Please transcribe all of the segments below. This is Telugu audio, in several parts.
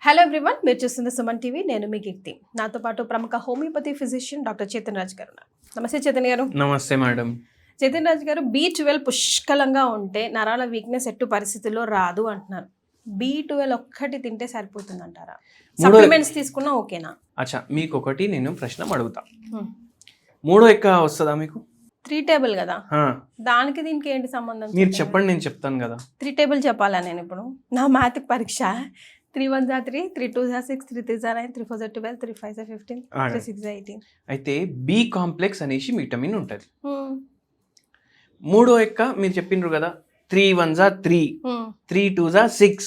హలో ఎవ్రీవన్, మీరు చూస్తుంది సుమన్ టీవీ. నేను మీ కీర్తి. నాతో పాటు ప్రముఖ homeopathy physician doctor Chetan Raj గారు ఉన్నారు. నమస్తే చేతన్ గారు. నమస్తే మేడం. చేతన్ రాజ్ గారు, B12 పుష్కలంగా ఉంటే నరాల వీక్నెస్ ఎట్టు పరిస్థితుల్లో రాదు అంటున్నారు. B12 ఒక్కటి తింటే సరిపోతుంది అంటారా? సప్లిమెంట్స్ తీసుకున్నా ఓకేనా? అచ్చా, మీకు ఒకటి నేను ప్రశ్న అడుగుతా. మూడో ఎక్క వస్తుందా మీకు? 3 టేబుల్ కదా, దానికి దీనికి ఏంటి సంబంధం? మీరు చెప్పండి, నేను చెప్తాను కదా. 3 టేబుల్ చెప్పాలా నేను ఇప్పుడు? నా మ్యాథ్ పరీక్ష 3 1 3, 3 2 6, 3 3 9, 3 4 12, 3 5 15, 3 6 18. అయితే బి కాంప్లెక్స్ అనేసి విటమిన్ ఉంటుంది. మూడో ఎక్క మీరు చెప్పిండ్రు కదా, 3 1 3, 3 2 6,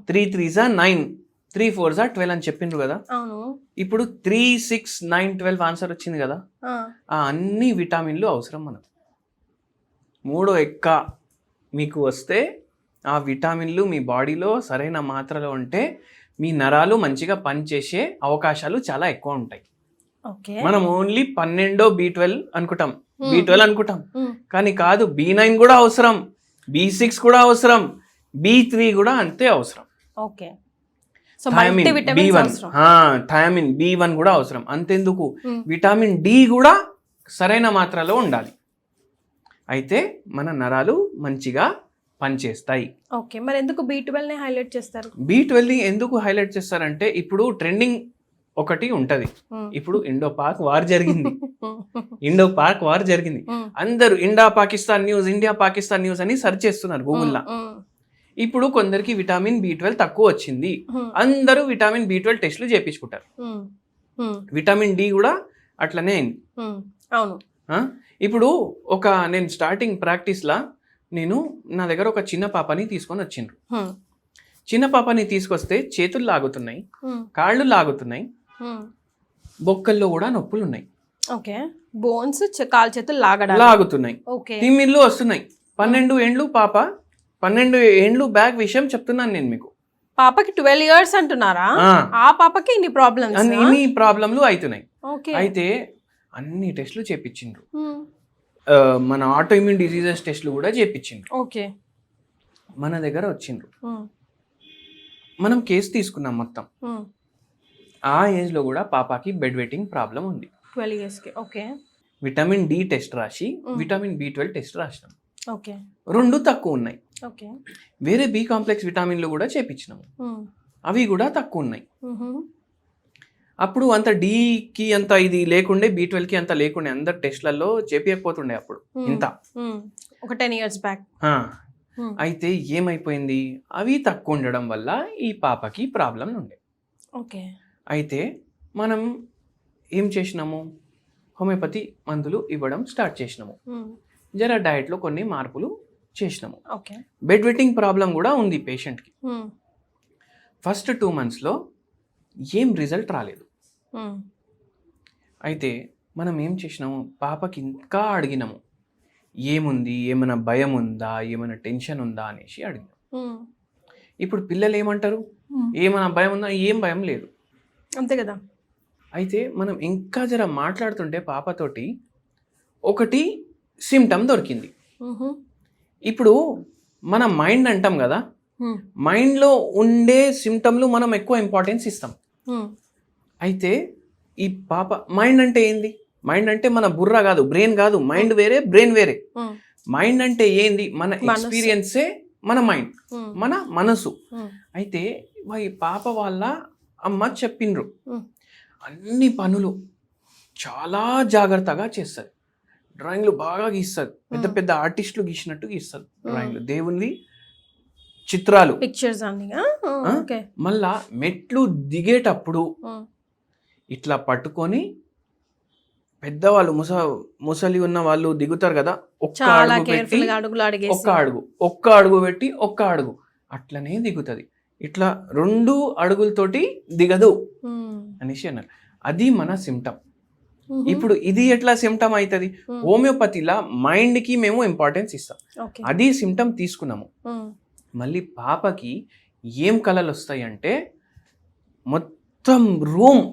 3 3 9, 3 4 12 అని చెప్పిండ్రు కదా. ఇప్పుడు 3 6 9 12 ఆన్సర్ వచ్చింది కదా. ఆ అన్ని విటమిన్లు అవసరం మనకు. మూడో ఎక్క మీకు వస్తే ఆ విటమిన్లు మీ బాడీలో సరైన మాత్రలో ఉంటే మీ నరాలు మంచిగా పనిచేసే అవకాశాలు చాలా ఎక్కువ ఉంటాయి. మనం ఓన్లీ 12 B12 అనుకుంటాం, B12 అనుకుంటాం, కానీ కాదు. B9 కూడా అవసరం, B6 కూడా అవసరం, B3 కూడా అంతే అవసరం. థయామిన్ B1 కూడా అవసరం. అంతెందుకు, విటమిన్ D కూడా సరైన మాత్రలో ఉండాలి. అయితే మన నరాలు మంచిగా పనిచేస్తాయి. ఓకే, మరి ఎందుకు B12 ని హైలైట్ చేస్తారు? B12 ని ఎందుకు హైలైట్ చేస్తారంటే, ఇప్పుడు ట్రెండింగ్ ఒకటి ఉంటది. ఇప్పుడు ఇండో పాక్ వార్ జరిగింది. అందరూ ఇండియా పాకిస్తాన్ న్యూస్ అని సెర్చ్ చేస్తున్నారు గూగుల్లో. ఇప్పుడు కొందరికి విటమిన్ B12 తక్కువ వచ్చింది, అందరూ విటమిన్ B12 టెస్ట్లు చేయించుకుంటారు. విటమిన్ D కూడా అట్లనే అయింది. అవును. ఇప్పుడు నేను స్టార్టింగ్ ప్రాక్టీస్ లా నా దగ్గర ఒక చిన్న పాపని తీసుకొని వచ్చిండ్రు. చిన్న పాపని తీసుకొస్తే చేతులు లాగుతున్నాయి, కాళ్ళు లాగుతున్నాయి, బొక్కల్లో కూడా నొప్పులు ఉన్నాయి. బోన్స్ కాలు చేతులు లాగుతున్నాయి, తిమ్మిళ్ళు వస్తున్నాయి. 12 ఏండ్లు పాప, 12 ఏండ్లు బ్యాక్ విషయం చెప్తున్నాను నేను మీకు. పాపకి 12 years అంటున్నారా? ఆ పాపకి ఇన్ని ప్రాబ్లంలు అవుతున్నాయి. అయితే అన్ని టెస్టులు చేపించిండ్రు. మన ఆటో ఇమ్యూన్ డిసీజెస్ టెస్ట్లు కూడా చేపించిండ్రు. మన దగ్గర వచ్చిండ్రు, మనం కేసు తీసుకున్నాం మొత్తం. ఆ ఏజ్ లో కూడా పాపకి బెడ్ వెయిటింగ్ ప్రాబ్లం ఉంది. 12 years కి. విటమిన్ D టెస్ట్ రాసి విటమిన్ B12 టెస్ట్ రాసినాం. రెండు తక్కువ ఉన్నాయి. వేరే బి కాంప్లెక్స్ విటమిన్లు కూడా చేపించినాము, అవి కూడా తక్కువ ఉన్నాయి. అప్పుడు అంత డీకి అంత ఇది లేకుండే, B12కి అంత లేకుండే, అందరు టెస్ట్లలో చేపించకపోతుండే అప్పుడు ఇంత, ఒక 10 years బ్యాక్. అయితే ఏమైపోయింది, అవి తక్కువ ఉండడం వల్ల ఈ పాపకి ప్రాబ్లం ఉండే. అయితే మనం ఏం చేసినాము, హోమియోపతి మందులు ఇవ్వడం స్టార్ట్ చేసినాము. జర డయట్లో కొన్ని మార్పులు చేసినాము. బెడ్ వెయిటింగ్ ప్రాబ్లం కూడా ఉంది పేషెంట్కి. ఫస్ట్ 2 monthsలో ఏం రిజల్ట్ రాలేదు. అయితే మనం ఏం చేసినాము, పాపకి ఇంకా అడిగినాము, ఏముంది, ఏమైనా భయం ఉందా, ఏమైనా టెన్షన్ ఉందా అనేసి అడిగినాం. ఇప్పుడు పిల్లలు ఏమంటారు, ఏమైనా భయం ఉందా? ఏం భయం లేదు, అంతే కదా. అయితే మనం ఇంకా జర మాట్లాడుతుంటే పాపతోటి ఒకటి సిమ్టమ్ దొరికింది. ఇప్పుడు మన మైండ్ అంటాం కదా, మైండ్లో ఉండే సిమ్టమ్లు మనం ఎక్కువ ఇంపార్టెన్స్ ఇస్తాం. అయితే ఈ పాప మైండ్ అంటే ఏంది, మైండ్ అంటే మన బుర్ర కాదు, బ్రెయిన్ కాదు. మైండ్ వేరే, బ్రెయిన్ వేరే. మైండ్ అంటే ఏంది, మన ఎక్స్పీరియన్సే మన మైండ్, మన మనసు. అయితే ఈ పాప వాళ్ళ అమ్మ చెప్పిండ్రు, అన్ని పనులు చాలా జాగ్రత్తగా చేస్తారు, డ్రాయింగ్లు బాగా గీస్తారు, పెద్ద పెద్ద ఆర్టిస్టులు గీసినట్టు గీస్తారు డ్రాయింగ్లు, దేవుని చిత్రాలు, పిక్చర్స్. మళ్ళా మెట్లు దిగేటప్పుడు ఇట్లా పట్టుకొని, పెద్దవాళ్ళు ముసలి ఉన్న వాళ్ళు దిగుతారు కదా, ఒక్క అడుగు పెట్టి ఒక్క అడుగు అట్లనే దిగుతుంది. ఇట్లా 2 అడుగులతోటి దిగదు అనేసి అన్నారు. అది మన సిమ్టమ్. ఇప్పుడు ఇది ఎట్లా సిమ్టమ్ అవుతుంది, హోమియోపతిలా మైండ్ కి మేము ఇంపార్టెన్స్ ఇస్తాం. అది సిమ్టమ్ తీసుకున్నాము. మళ్ళీ పాపకి ఏం కళలు వస్తాయి అంటే, మొత్తం రూమ్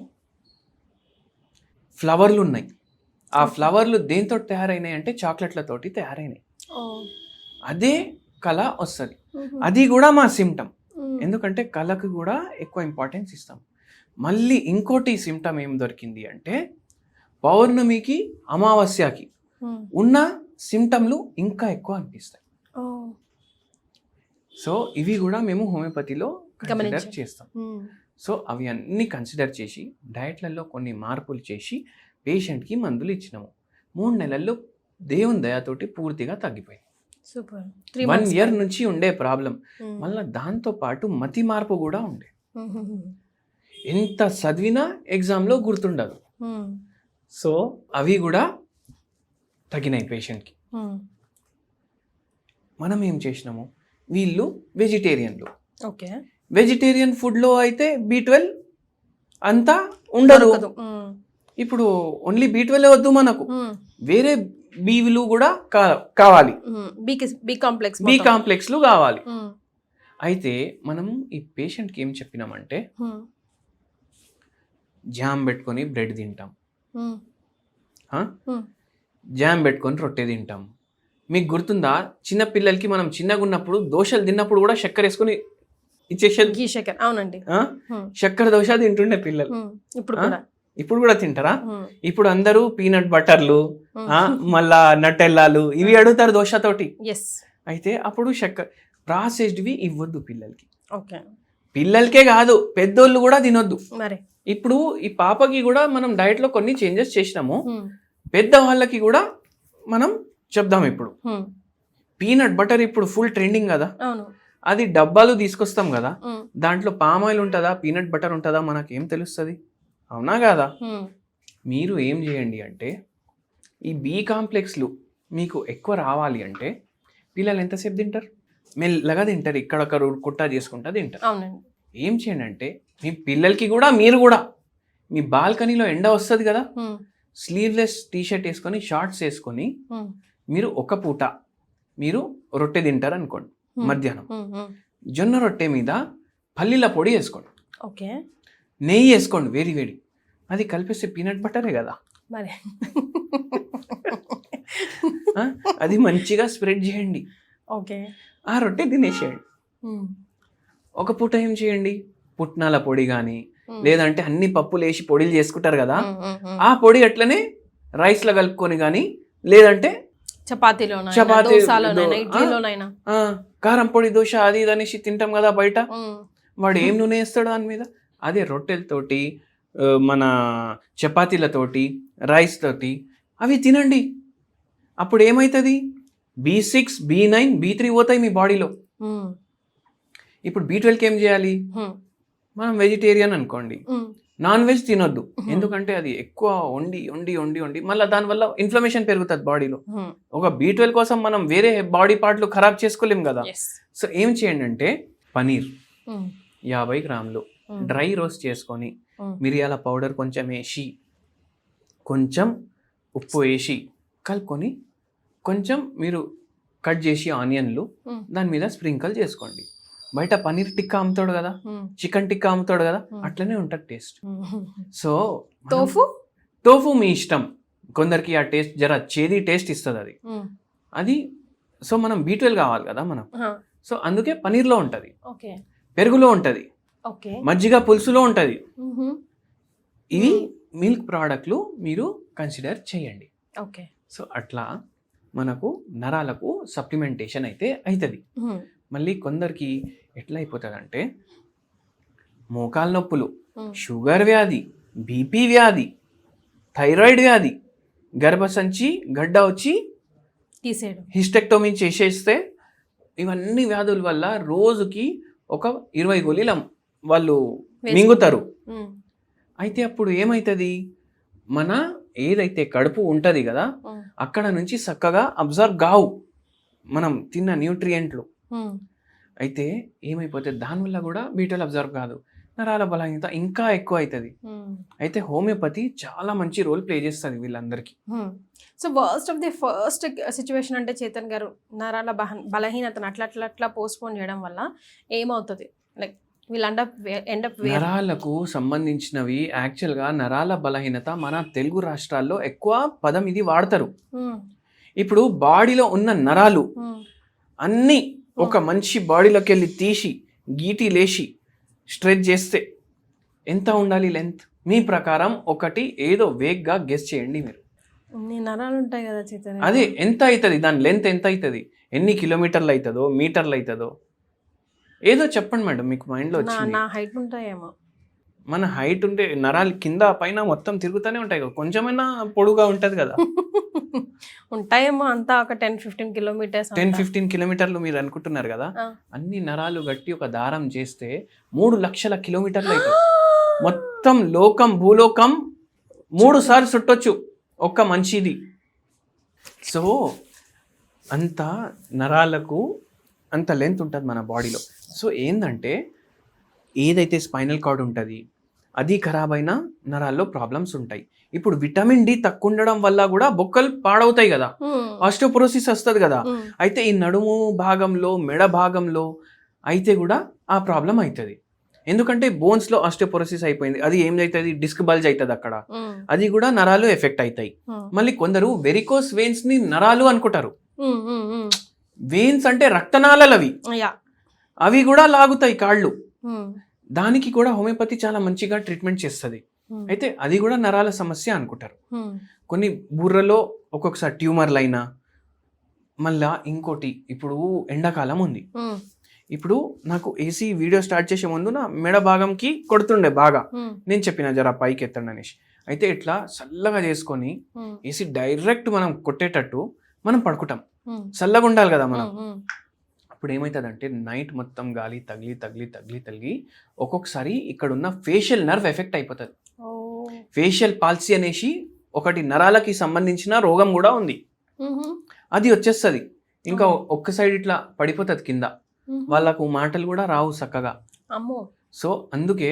ఫ్లవర్లు ఉన్నాయి. ఆ ఫ్లవర్లు దేంతో తయారైనాయి అంటే చాక్లెట్లతోటి తయారైనాయి. అదే కళ వస్తుంది. అది కూడా మా సిమ్టమ్. ఎందుకంటే కళ్ళకు కూడా ఎక్కువ ఇంపార్టెన్స్ ఇస్తాం. మళ్ళీ ఇంకోటి సిమ్టమ్ ఏం దొరికింది అంటే పౌర్ణమికి అమావాస్యకి ఉన్న సిమ్టమ్లు ఇంకా ఎక్కువ అనిపిస్తాయి. సో ఇవి కూడా మేము హోమియోపతిలో కన్సిడర్ చేస్తాం. సో అవి అన్నీ కన్సిడర్ చేసి డయట్లలో కొన్ని మార్పులు చేసి పేషెంట్కి మందులు ఇచ్చినాము. 3 నెలల్లో దేవుని దయతోటి పూర్తిగా తగ్గిపోయింది. 1 ఇయర్ నుంచి ఉండే ప్రాబ్లం మళ్ళీ దాంతో పాటు మతి మార్పు కూడా ఉండే. ఎంత చదివినా ఎగ్జామ్లో గుర్తుండదు. సో అవి కూడా తగ్గినాయి పేషెంట్కి. మనం ఏం చేసినాము, వీళ్ళు వెజిటేరియన్లు. వెజిటేరియన్ ఫుడ్లో అయితే B12 అంతా ఉండదు. ఇప్పుడు ఓన్లీ B12 వద్దు మనకు, వేరే బీలు కూడా కావాలి, బి కాంప్లెక్స్లు కావాలి. అయితే మనం ఈ పేషెంట్కి ఏం చెప్పినామంటే జామ్ పెట్టుకొని బ్రెడ్ తింటాం, జామ్ పెట్టుకొని రొట్టె తింటాం. మీకు గుర్తుందా, చిన్న పిల్లలకి మనం చిన్నగా ఉన్నప్పుడు దోశలు తిన్నప్పుడు కూడా చక్కెర వేసుకొని ఇచ్చేసేది. అవునండి, చక్కెర దోశ తింటుండే పిల్లలు. ఇప్పుడు కూడా తింటారా? ఇప్పుడు అందరూ పీనట్ బటర్లు, మళ్ళా నట్టెల్లాలు ఇవి అడుగుతారు దోశతోటి. అయితే అప్పుడు చక్కెర ప్రాసెస్డ్వి ఇవ్వద్దు పిల్లలకి. పిల్లలకే కాదు, పెద్దోళ్ళు కూడా తినొద్దు. ఇప్పుడు ఈ పాపకి కూడా మనం డైట్ లో కొన్ని చేంజెస్ చేసినాము, పెద్ద వాళ్ళకి కూడా మనం చెప్దాం. ఇప్పుడు పీనట్ బటర్ ఇప్పుడు ఫుల్ ట్రెండింగ్ కదా, అది డబ్బాలు తీసుకొస్తాం కదా, దాంట్లో పామ్ ఆయిల్ ఉంటుందా పీనట్ బటర్ ఉంటుందా మనకేం తెలుస్తుంది? అవునా కాదా? మీరు ఏం చేయండి అంటే ఈ బి కాంప్లెక్స్లు మీకు ఎక్కువ రావాలి అంటే పిల్లలు ఎంతసేపు తింటారు? మెల్లగా తింటారు, ఇక్కడొక్కరు కుట్టా చేసుకుంటా తింటారు. ఏం చేయండి అంటే మీ పిల్లలకి కూడా మీరు కూడా మీ బాల్కనీలో ఎండ వస్తుంది కదా, స్లీవ్లెస్ టీషర్ట్ వేసుకొని షార్ట్స్ వేసుకొని మీరు ఒక పూట మీరు రొట్టె తింటారు అనుకోండి, మధ్యాహ్నం జొన్న రొట్టె మీద పల్లీల పొడి వేసుకోండి, నెయ్యి వేసుకోండి వేడి వేడి, అది కలిపేస్తే పీనట్ బటరే కదా, అది మంచిగా స్ప్రెడ్ చేయండి, ఆ రొట్టె తినేసేయండి. ఒక పూట ఏం చేయండి, పుట్నాల పొడి కానీ లేదంటే అన్ని పప్పులు వేసి పొడిలు చేసుకుంటారు కదా, ఆ పొడి అట్లనే రైస్లో కలుపుకొని కానీ లేదంటే చపాతీ కారం పొడి దోశ అది ఇది అనేసి తింటాం కదా బయట, వాడు ఏం నూనె వేస్తాడు దాని మీద, అదే రొట్టెలతోటి మన చపాతీలతోటి రైస్ తోటి అవి తినండి. అప్పుడు ఏమవుతుంది, B6 B9 B3 పోతాయి మీ బాడీలో. ఇప్పుడు B12కి ఏం చేయాలి, మనం వెజిటేరియన్ అనుకోండి, నాన్ వెజ్ తినొద్దు, ఎందుకంటే అది ఎక్కువ వండి వండి వండి వండి మళ్ళీ దానివల్ల ఇన్ఫ్లమేషన్ పెరుగుతుంది బాడీలో. ఒక B12 కోసం మనం వేరే బాడీ పార్ట్లు ఖరాబ్ చేసుకోలేం కదా. సో ఏం చేయండి అంటే పనీర్ 50 గ్రాములు డ్రై రోస్ట్ చేసుకొని మిరియాల పౌడర్ కొంచెం వేసి కొంచెం ఉప్పు వేసి కలుపుకొని కొంచెం మీరు కట్ చేసి ఆనియన్లు దాని మీద స్ప్రింకల్ చేసుకోండి. బయట పనీర్ టిక్కా అమ్ముతాడు కదా, చికెన్ టిక్కా అమ్ముతాడు కదా, అట్లనే ఉంటుంది టేస్ట్. సో టోఫు మీ ఇష్టం, కొందరికి ఆ టేస్ట్ జర చేది టేస్ట్ ఇస్తుంది అది. సో మనం B12 కావాలి కదా మనం, సో అందుకే పనీర్లో ఉంటుంది, పెరుగులో ఉంటుంది, మజ్జిగ పులుసులో ఉంటుంది. ఇవి మిల్క్ ప్రోడక్ట్లు మీరు కన్సిడర్ చేయండి. సో అట్లా మనకు నరాలకు సప్లిమెంటేషన్ అయితే అవుతుంది. మళ్ళీ కొందరికి ఎట్లా అయిపోతుంది అంటే మోకాలు నొప్పులు, షుగర్ వ్యాధి, బీపీ వ్యాధి, థైరాయిడ్ వ్యాధి, గర్భసంచి గడ్డ వచ్చి హిస్టెక్టోమీ చేసేస్తే ఇవన్నీ వ్యాధుల వల్ల రోజుకి ఒక 20 గోళీలు వాళ్ళు మింగుతారు. అయితే అప్పుడు ఏమవుతుంది, మన ఏదైతే కడుపు ఉంటుంది కదా అక్కడ నుంచి చక్కగా అబ్జర్వ్ కావు మనం తిన్న న్యూట్రియంట్లు. అయితే ఏమైపోతుంది, దానివల్ల కూడా B12 అబ్జర్వ్ కాదు, నరాల బలహీనత ఇంకా ఎక్కువ అవుతుంది. అయితే హోమియోపతి చాలా మంచి రోల్ ప్లే చేస్తుంది వీళ్ళందరికీ. సో ఫస్ట్ సిచ్యువేషన్ అంటే చేతన్ గారు, నరాల బలహీనతను అట్లా పోస్ట్పోన్ చేయడం వల్ల ఏమవుతుంది, లైక్ నరాలకు సంబంధించినవి యాక్చువల్గా నరాల బలహీనత మన తెలుగు రాష్ట్రాల్లో ఎక్కువ పదం ఇది వాడతారు. ఇప్పుడు బాడీలో ఉన్న నరాలు అన్నీ ఒక మనిషి బాడీలోకి వెళ్ళి తీసి గీటి లేచి స్ట్రెచ్ చేస్తే ఎంత ఉండాలి లెంత్? మీ ప్రకారం ఒకటి ఏదో వేగ్గా గెస్ చేయండి మీరు. నరాలు ఉంటాయి కదా చైతన్య. అదే ఎంత అవుతుంది, దాని లెంత్ ఎంత అవుతుంది, ఎన్ని కిలోమీటర్లు అవుతుందో, మీటర్లు అవుతుందో ఏదో చెప్పండి మేడం, మీకు మైండ్లో వచ్చింది. నా హైట్ ఉంటాయేమో. మన హైట్ ఉంటే నరాలు కింద పైన మొత్తం తిరుగుతూనే ఉంటాయి కదా, కొంచెమైనా పొడుగా ఉంటుంది కదా. ఉంటాయేమో అంతా ఒక 10-15 కిలోమీటర్స్. 10-15 కిలోమీటర్లు మీరు అనుకుంటున్నారు కదా, అన్ని నరాలు గట్టి ఒక దారం చేస్తే 3 లక్షల కిలోమీటర్లు అవుతుంది. మొత్తం లోకం భూలోకం 3 సార్లు చుట్టొచ్చు ఒక్క మంచిది. సో అంత నరాలకు అంత లెంత్ ఉంటుంది మన బాడీలో. సో ఏంటంటే ఏదైతే స్పైనల్ కార్డ్ ఉంటుంది అది ఖరాబ్ అయినా నరాల్లో ప్రాబ్లమ్స్ ఉంటాయి. ఇప్పుడు విటమిన్ డి తక్కువ ఉండడం వల్ల కూడా బొక్కలు పాడవుతాయి కదా, ఆస్టియోపోరోసిస్ వస్తుంది కదా. అయితే ఈ నడుము భాగంలో మెడ భాగంలో అయితే కూడా ఆ ప్రాబ్లం అవుతుంది. ఎందుకంటే బోన్స్లో ఆస్టియోపోరోసిస్ అయిపోయింది, అది ఏమైతుంది, డిస్క్ బల్జ్ అవుతుంది అక్కడ, అది కూడా నరాలు ఎఫెక్ట్ అవుతాయి. మళ్ళీ కొందరు వెరికోస్ వెయిన్స్ ని నరాలు అనుకుంటారు. వెయిన్స్ అంటే రక్తనాళాలవి, అవి కూడా లాగుతాయి కాళ్ళు. దానికి కూడా హోమియోపతి చాలా మంచిగా ట్రీట్మెంట్ చేస్తుంది. అయితే అది కూడా నరాల సమస్య అనుకుంటారు. కొన్ని బుర్రలో ఒక్కొక్కసారి ట్యూమర్లు అయినా. మళ్ళా ఇంకోటి, ఇప్పుడు ఎండాకాలం ఉంది, ఇప్పుడు నాకు ఏసీ వీడియో స్టార్ట్ చేసే ముందు నా మెడ భాగంకి కొడుతుండే బాగా, నేను చెప్పిన జర పైకి ఎత్తండి అనేసి. అయితే ఇట్లా చల్లగా చేసుకొని ఏసీ డైరెక్ట్ మనం కొట్టేటట్టు మనం పడుకుంటాం, చల్లగా ఉండాలి కదా మనం. అప్పుడు ఏమవుతుందంటే నైట్ మొత్తం గాలి తగిలి తగిలి తగిలి తగిలి ఒక్కొక్కసారి ఇక్కడ ఉన్న ఫేషియల్ నర్వ్ ఎఫెక్ట్ అయిపోతుంది. ఫేషియల్ పాల్సీ అనేసి ఒకటి నరాలకి సంబంధించిన రోగం కూడా ఉంది, అది వచ్చేస్తుంది. ఇంకా ఒక్క సైడ్ ఇట్లా పడిపోతుంది కింద, వాళ్ళకు మాటలు కూడా రావు చక్కగా. సో అందుకే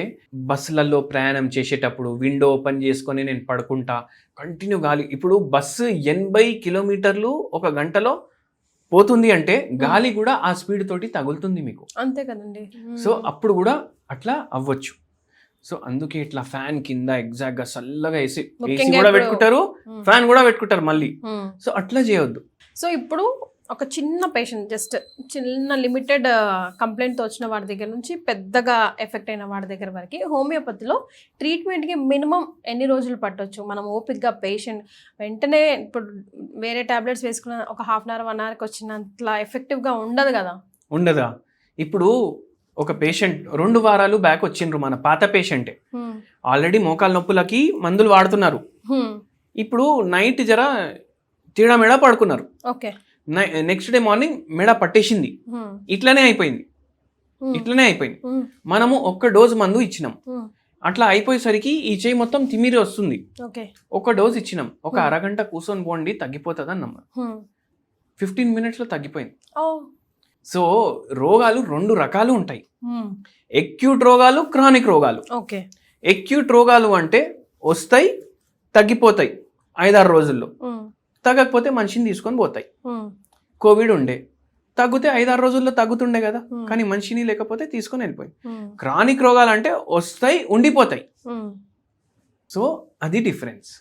బస్సులలో ప్రయాణం చేసేటప్పుడు విండో ఓపెన్ చేసుకొని నేను పడుకుంటా, కంటిన్యూ గాలి. ఇప్పుడు బస్సు 80 కిలోమీటర్లు ఒక గంటలో పోతుంది అంటే గాలి కూడా ఆ స్పీడ్ తోటి తగులుతుంది మీకు, అంతే కదండి. సో అప్పుడు కూడా అట్లా అవ్వచ్చు. సో అందుకే ఇట్లా ఫ్యాన్ కింద ఎగ్జాక్ట్ గా చల్లగా ఏసీ కూడా పెట్టుకుంటారు, ఫ్యాన్ కూడా పెట్టుకుంటారు మళ్ళీ. సో అట్లా చేయొద్దు. సో ఇప్పుడు ఒక చిన్న పేషెంట్, జస్ట్ చిన్న లిమిటెడ్ కంప్లైంట్తో వచ్చిన వాడి దగ్గర నుంచి పెద్దగా ఎఫెక్ట్ అయిన వాడి దగ్గర వరకు హోమియోపతిలో ట్రీట్మెంట్కి మినిమం ఎన్ని రోజులు పట్టవచ్చు? మనం ఓపిక్గా పేషెంట్ వెంటనే ఇప్పుడు వేరే టాబ్లెట్స్ వేసుకున్న ఒక హాఫ్ అన్ అవర్ 1 అవర్కి వచ్చినంతలా ఎఫెక్టివ్గా ఉండదు కదా. ఉండదా? ఇప్పుడు ఒక పేషెంట్ 2 వారాలు బ్యాక్ వచ్చిండ్రు, మన పాత పేషెంటే, ఆల్రెడీ మోకాలు నొప్పులకి మందులు వాడుతున్నారు. ఇప్పుడు నైట్ జర తీడా మెడ పడుకున్నారు, ఓకే, నెక్స్ట్ డే మార్నింగ్ మెడ పట్టేసింది, ఇట్లనే అయిపోయింది. మనము ఒక్క డోసు మందు ఇచ్చినాం, అట్లా అయిపోయేసరికి ఈ చేయి మొత్తం తిమిరి వస్తుంది. ఒక డోసు ఇచ్చినాం, ఒక అరగంట కూర్చొని పోండి తగ్గిపోతుంది అన్నమ్మ. 15 minutes తగ్గిపోయింది. సో రోగాలు 2 రకాలు ఉంటాయి, ఎక్యూట్ రోగాలు, క్రానిక్ రోగాలు. ఎక్యూట్ రోగాలు అంటే వస్తాయి తగ్గిపోతాయి 5-6 రోజుల్లో, తగ్గకపోతే మనిషిని తీసుకొని పోతాయి. కోవిడ్ ఉండే, తగ్గితే 5-6 రోజుల్లో తగ్గుతుండే కదా, కానీ మనిషిని లేకపోతే తీసుకొని వెళ్ళిపోయి. క్రానిక్ రోగాలు అంటే వస్తాయి ఉండిపోతాయి. సో అది డిఫరెన్స్.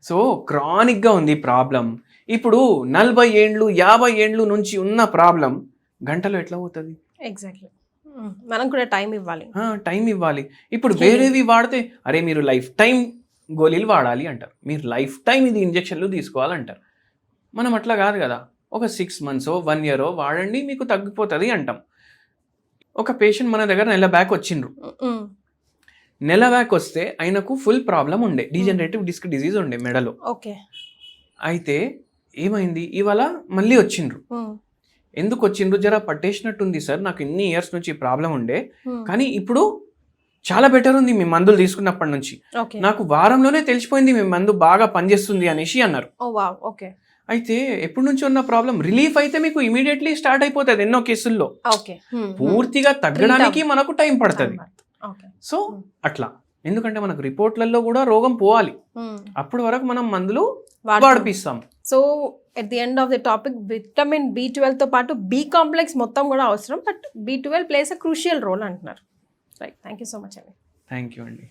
సో క్రానిక్గా ఉంది ప్రాబ్లం, ఇప్పుడు 40 ఏండ్లు 50 ఏండ్లు నుంచి ఉన్న ప్రాబ్లం గంటలో ఎట్లా పోతుంది? ఎగ్జాక్ట్లీ, మనం కూడా టైం ఇవ్వాలి. ఇప్పుడు వేరేవి వాడితే అరే మీరు లైఫ్ టైం గోళీలు వాడాలి అంటారు, మీరు లైఫ్ టైం ఇది ఇంజెక్షన్లు తీసుకోవాలంటారు. మనం అట్లా కాదు కదా, ఒక 6 months 1 year వాడండి మీకు తగ్గిపోతుంది అంటాం. ఒక పేషెంట్ మన దగ్గర నెల బ్యాక్ వచ్చిండ్రు, నెల బ్యాక్ వస్తే ఆయనకు ఫుల్ ప్రాబ్లం ఉండే, డీజనరేటివ్ డిస్క్ డిజీజ్ ఉండే మెడలో. అయితే ఏమైంది, ఇవాళ మళ్ళీ వచ్చిండ్రు. ఎందుకు వచ్చిండ్రు? జర పట్టేసినట్టుంది సార్, నాకు ఇన్ని ఇయర్స్ నుంచి ప్రాబ్లం ఉండే, కానీ ఇప్పుడు చాలా బెటర్ ఉంది మీ మందులు తీసుకున్నప్పటి నుంచి, నాకు వారంలోనే తెలిసిపోయింది మీ మందు బాగా పనిచేస్తుంది అనేసి అన్నారు. అయితే ఎప్పటి నుంచి ఉన్న ప్రాబ్లం రిలీఫ్ అయితే మీకు ఇమీడియట్లీ స్టార్ట్ అయిపోతుంది ఎన్నో కేసుల్లో, పూర్తిగా తగ్గడానికి మనకు టైం పడుతుంది. సో అట్లా, ఎందుకంటే మనకు రిపోర్ట్లలో కూడా రోగం పోవాలి, అప్పటి వరకు మనం మందులు వాడిపిస్తాం. So at the end of the topic, vitamin B12 తో పాటు B కాంప్లెక్స్ మొత్తం కూడా అవసరం, but B12 plays a crucial role అంటున్నారు. Right, thank you so much అండి. థ్యాంక్ యూ అండి.